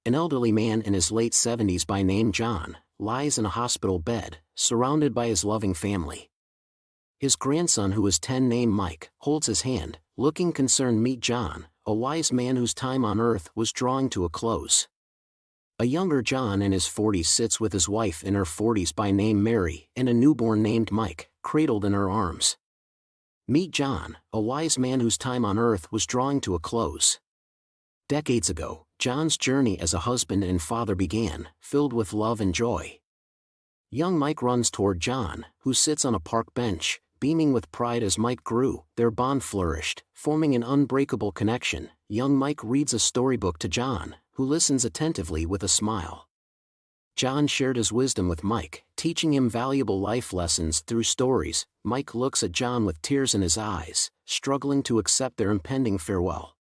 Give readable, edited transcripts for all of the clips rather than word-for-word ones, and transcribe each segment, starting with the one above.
An elderly man in his late 70s by name John lies in a hospital bed, surrounded by his loving family. His grandson, who is 10, named Mike, holds his hand, looking concerned. Meet John, a wise man whose time on earth was drawing to a close. A younger John in his 40s sits with his wife in her 40s by name Mary and a newborn named Mike, cradled in her arms. Meet John, a wise man whose time on earth was drawing to a close. Decades ago, John's journey as a husband and father began, filled with love and joy. Young Mike runs toward John, who sits on a park bench, beaming with pride. As Mike grew, their bond flourished, forming an unbreakable connection. Young Mike reads a storybook to John, who listens attentively with a smile. John shared his wisdom with Mike, teaching him valuable life lessons through stories. Mike looks at John with tears in his eyes, struggling to accept their impending farewell.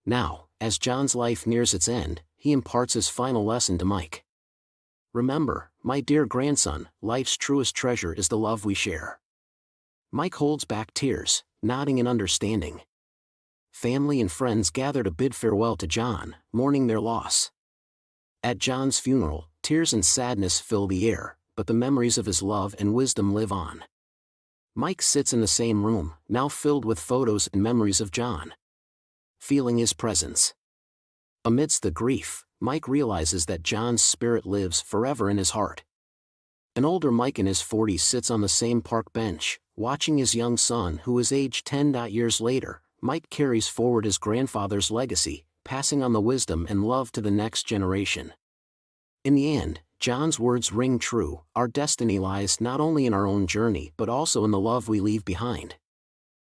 Now, as John's life nears its end, he imparts his final lesson to Mike. Remember, my dear grandson, life's truest treasure is the love we share. Mike holds back tears, nodding in understanding. Family and friends gather to bid farewell to John, mourning their loss. At John's funeral, tears and sadness fill the air, but the memories of his love and wisdom live on. Mike sits in the same room, now filled with photos and memories of John. Feeling his presence. Amidst the grief, Mike realizes that John's spirit lives forever in his heart. An older Mike in his 40s sits on the same park bench, watching his young son, who is aged 10. Years later, Mike carries forward his grandfather's legacy, passing on the wisdom and love to the next generation. In the end, John's words ring true: our destiny lies not only in our own journey but also in the love we leave behind.